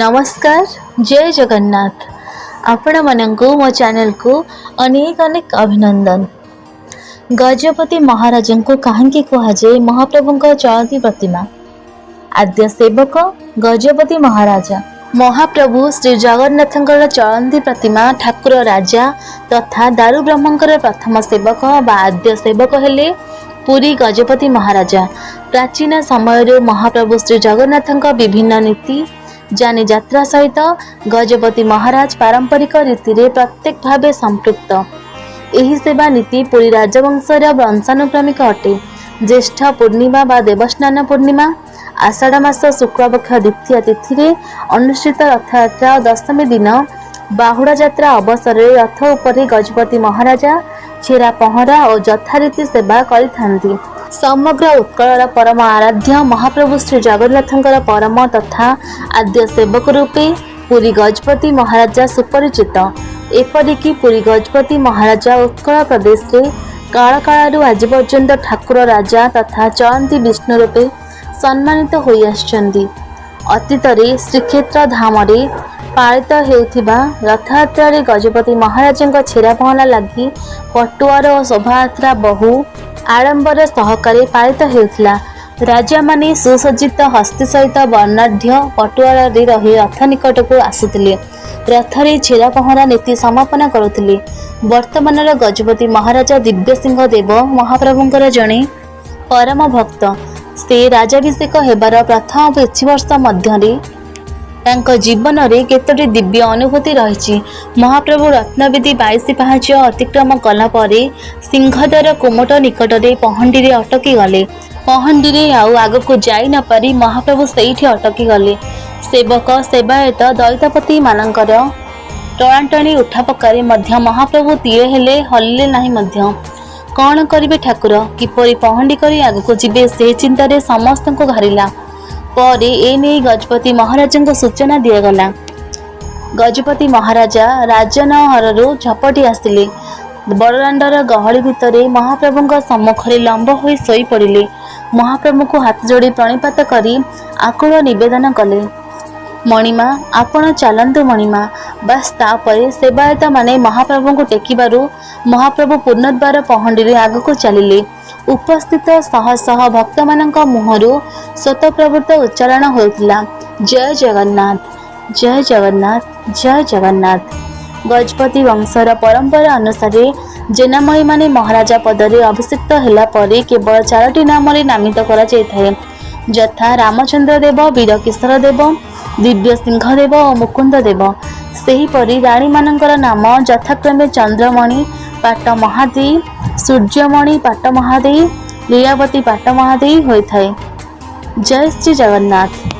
नमस्कार जय जगन्नाथ आपण मानंकु मो चैनल को अनेक अनेक अभिनंदन। गजपति महाराज को कहीं कहुए महाप्रभु चलती प्रतिमा। आद्य सेवक गजपति महाराज महाप्रभु श्री जगन्नाथ चलती प्रतिमा ठाकुर राजा तथा दारु ब्रह्मंकर प्रथम सेवक बा आद्य सेवक हेले पुरी गजपति महाराजा। प्राचीन समय महाप्रभु श्री जगन्नाथ विभिन्न नीति जानी यात्रा सहित गजपति महाराज पारंपरिक रीति रे प्रत्येक भावे संपृक्त। एही सेवा नीति पुरी राजवंशर वंशानुक्रमिक अटे। ज्येष्ठ पूर्णिमा बा देवस्नान पूर्णिमा आषाढ़ मास शुक्लपक्ष द्वितीय तिथि रे अनुष्ठित रथयात्रा दशमी दिन बाहुड़ा यात्रा अवसर रथ उपरे गजपति महाराजा छेरा पहरा और यथारीति सेवा करिथांती। समग्र उत्कलर परम आराध्य महाप्रभु श्री जगन्नाथंकर परम तथा आद्य सेवक रूपे पुरी गजपति महाराजा सुपरिचित। एपरिकी पुरी गजपति महाराजा उत्कल प्रदेश रे काल कालरू आज पर्यंत ठाकुर राजा तथा चलंती विष्णु रूपे सम्मानित होई आछंती। अतीत रे श्रीक्षेत्र धाम रे पालित हेउथिबा रथयात्रा रे गजपति महाराजंक छेरा पहरा लगी पटुआर और शोभायात्रा बहु आडंबर सहकारे पालित हेउथिला। राजा माने सुसज्जित हस्ती सहित वर्णाढ्य पटुआर रे रही रथ निकट को आसुथिले। रथ रे छेरा पहरा नीति समापन करुथिले। वर्तमान गजपति महाराजा दिव्य सिंह देव महाप्रभुंकर जणे परम भक्त। से राजाभिषेक हेबार प्रथम 5 वर्ष मध्य तांको जीवन रे केतोटी दिव्य अनुभूति रही। महाप्रभु रत्नविधि 22 पाहाच अतिक्रम कला परे सिंहद्वार कुमट निकट रे पहंडी रे अटकी गले। पहंडी रे आउ आग को जाई न पारी महाप्रभु सेठी अटकी गले। सेवक सेवायत दैत्यपति मानकर टणाटणी उठा पकारे मध्य महाप्रभु तीर हेले हल्ले नाही मध्य। कौन करिवे ठाकुर किपरि पहंडी करी आग को जिबे से चिंतारे समस्त को घारिला। पर एने गजपति महाराज सूचना दिगला। गजपति महाराजा राजनहरु झपटी आसिले। बड़दाण्डर गहली भितरे महाप्रभु सम्मुखरे लंब होई सोई पड़िले। महाप्रभु को हाथ जोड़ी प्रणिपात करी आकुल निवेदन कले, मणिमा आपण चलंतु मणिमा। बस तापरे सेवायत माने महाप्रभु को टेकिबारु महाप्रभु पुनर्बार पहंडी रे आग को चलिले। उपस्थित शह शह भक्त मानक मुहरु स्वतःप्रवृत्त उच्चारण होइतिला, जय जगन्नाथ जय जगन्नाथ जय जगन्नाथ। गजपति वंशर परंपरा अनुसार जेनामयी माने महाराजा पदरे अभिषिक्त हेला परे केवल 4टी नाम रे नामित करा जायथाय, यथा रामचंद्र देव, वीरकिशोर देव, दिव्य सिंह देव और मुकुंद देव। सेहीपरि राणी मानकर नाम यथाक्रमे चंद्रमणि पाट महादेई, सूर्यमणि पाट महादेई, लीलावती पाट महादेई होइथाय। जय श्री जगन्नाथ।